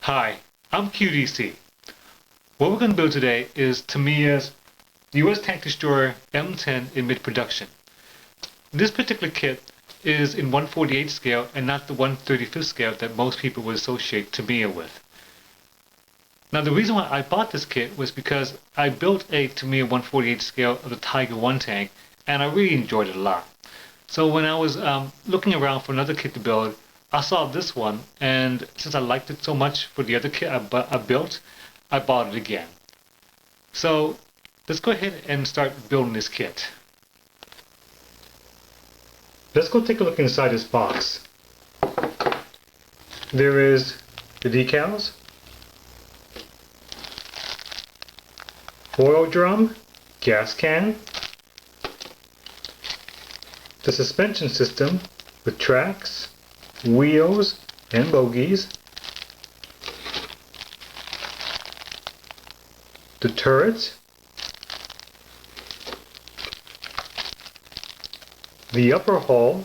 Hi, I'm QDC. What we're going to build today is Tamiya's US Tank Destroyer M10 in mid-production. This particular kit is in 1/48 scale and not the 1/35 scale that most people would associate Tamiya with. Now the reason why I bought this kit was because I built a Tamiya 1/48 scale of the Tiger 1 tank and I really enjoyed it a lot. So when I was looking around for another kit to build, I saw this one, and since I liked it so much for the other kit I built, I bought it again. So let's go ahead and start building this kit. Let's go take a look inside this box. There is the decals, oil drum, gas can, the suspension system with tracks, wheels, and bogies, the turret, the upper hull,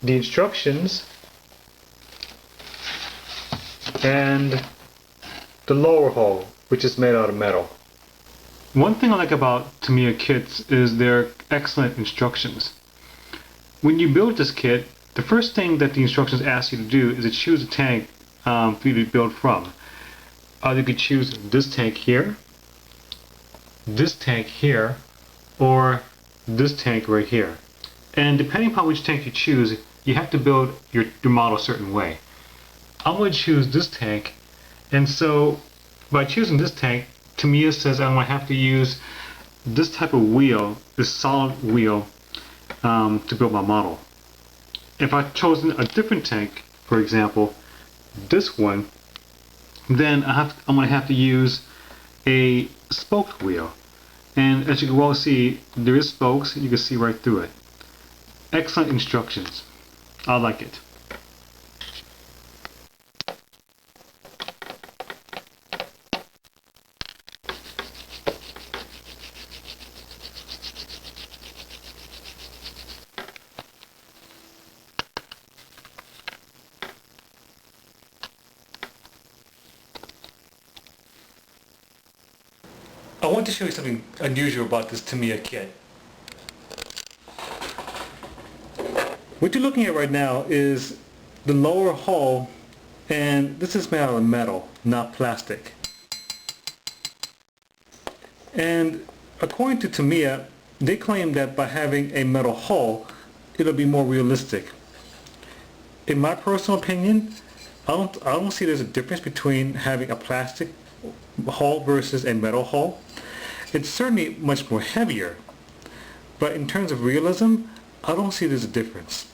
the instructions, and the lower hull, which is made out of metal. One thing I like about Tamiya kits is their excellent instructions. When you build this kit, the first thing that the instructions ask you to do is to choose a tank for you to build from. You could choose this tank here, or this tank right here. And depending upon which tank you choose, you have to build your model a certain way. I'm going to choose this tank, and so by choosing this tank, Tamiya says I'm going to have to use this type of wheel, this solid wheel, to build my model. If I've chosen a different tank, for example, this one, then I'm going to have to use a spoked wheel. And as you can well see, there is spokes, you can see right through it. Excellent instructions. I like it. I want to show you something unusual about this Tamiya kit. What you're looking at right now is the lower hull, and this is made out of metal, not plastic. And according to Tamiya, they claim that by having a metal hull, it'll be more realistic. In my personal opinion, I don't see there's a difference between having a plastic hull versus a metal hull. It's certainly much more heavier, but in terms of realism, I don't see there's a difference.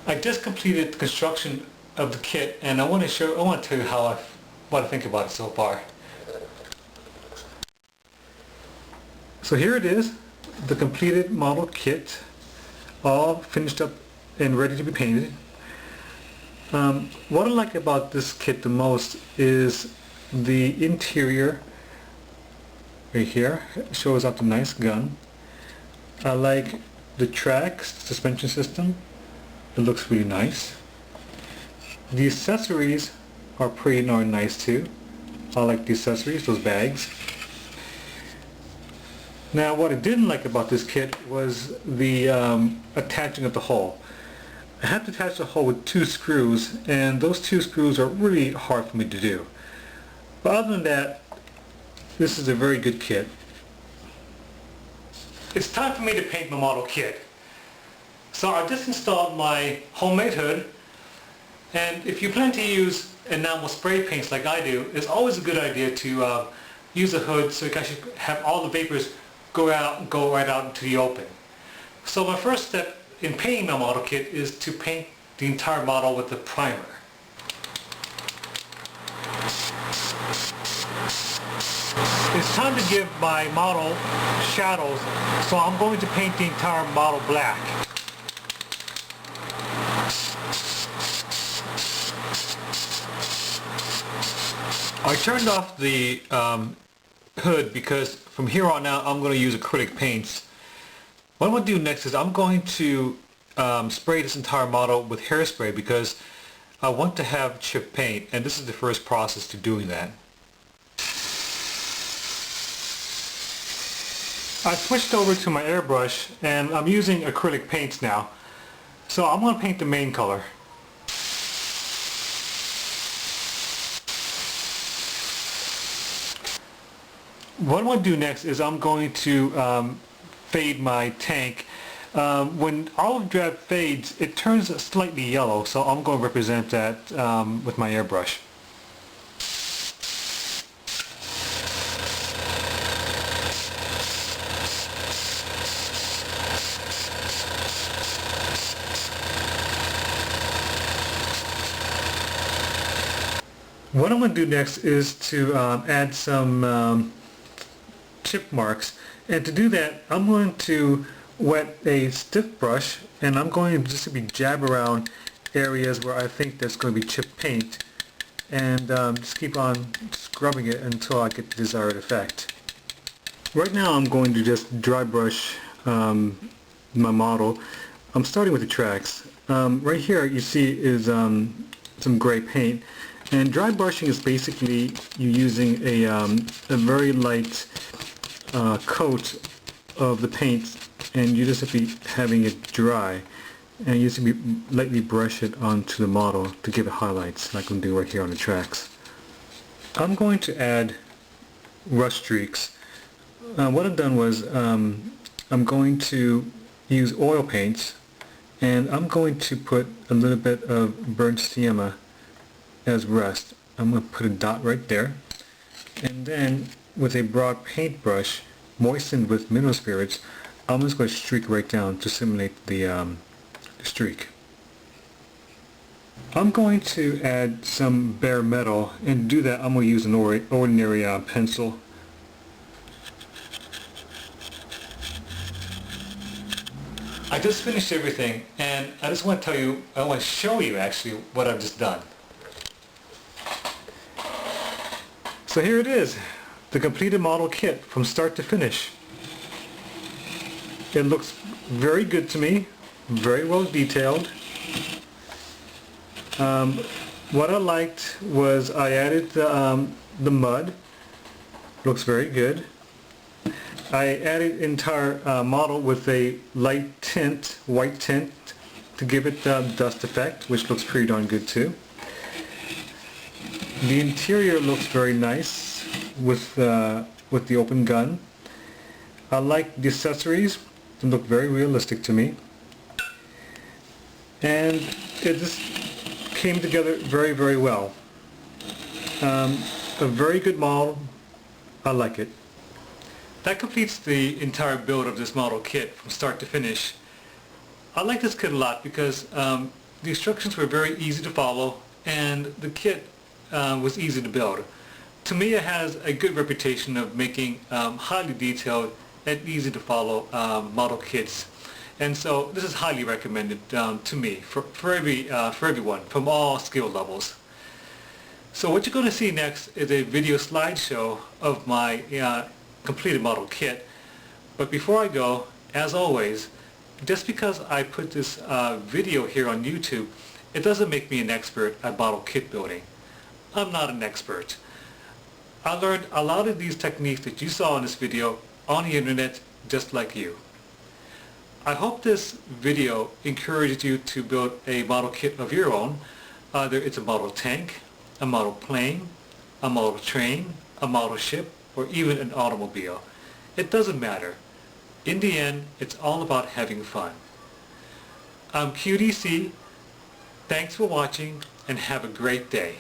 I just completed the construction of the kit, and I want to tell you what I think about it so far. So here it is, the completed model kit, all finished up and ready to be painted. What I like about this kit the most is the interior right here. It shows off the nice gun. I like the tracks, suspension system. It looks really nice. The accessories are pretty darn nice too. I like the accessories, those bags. Now what I didn't like about this kit was the attaching of the hull. I have to attach the hull with 2 screws, and those 2 screws are really hard for me to do. But other than that, this is a very good kit. It's time for me to paint my model kit. So I just installed my homemade hood, and if you plan to use enamel spray paints like I do, it's always a good idea to use a hood so you can actually have all the vapors go right out into the open. So my first step in painting my model kit is to paint the entire model with the primer. It's time to give my model shadows, so I'm going to paint the entire model black. I turned off the hood because from here on out I'm going to use acrylic paints. What I'm going to do next is I'm going to spray this entire model with hairspray because I want to have chip paint, and this is the first process to doing that. I switched over to my airbrush and I'm using acrylic paints now. So I'm going to paint the main color. What I'm going to do next is I'm going to fade my tank. When olive drab fades, it turns slightly yellow, so I'm going to represent that with my airbrush. What I'm going to do next is to add some chip marks, and to do that I'm going to wet a stiff brush, and I'm going to just be jab around areas where I think there's going to be chip paint, and just keep on scrubbing it until I get the desired effect. Right now I'm going to just dry brush my model. I'm starting with the tracks. Right here you see is some gray paint, and dry brushing is basically you using a very light coat of the paint, and you just have to be having it dry, and you just have to be lightly brush it onto the model to give it highlights, like I'm doing right here on the tracks. I'm going to add rust streaks. What I've done was I'm going to use oil paints, and I'm going to put a little bit of burnt sienna as rust. I'm going to put a dot right there, and then with a broad paintbrush moistened with mineral spirits, I'm just going to streak right down to simulate the streak. I'm going to add some bare metal, and to do that I'm going to use an ordinary pencil. I just finished everything, and I just want to show you actually what I've just done. So here it is, the completed model kit from start to finish. It looks very good to me, very well detailed. What I liked was I added the mud, looks very good. I added entire model with a light tint, white tint, to give it the dust effect, which looks pretty darn good too. The interior looks very nice with the open gun. I like the accessories, they look very realistic to me. And it just came together very, very well. A very good model. I like it. That completes the entire build of this model kit from start to finish. I like this kit a lot because The instructions were very easy to follow, and the kit was easy to build. Tamiya has a good reputation of making highly detailed and easy to follow model kits, and so this is highly recommended to me for everyone from all skill levels. So what you're going to see next is a video slideshow of my completed model kit. But before I go, as always, just because I put this video here on YouTube, it doesn't make me an expert at model kit building. I'm not an expert. I learned a lot of these techniques that you saw in this video on the internet just like you. I hope this video encouraged you to build a model kit of your own. Either it's a model tank, a model plane, a model train, a model ship, or even an automobile. It doesn't matter. In the end, it's all about having fun. I'm QDC. Thanks for watching and have a great day.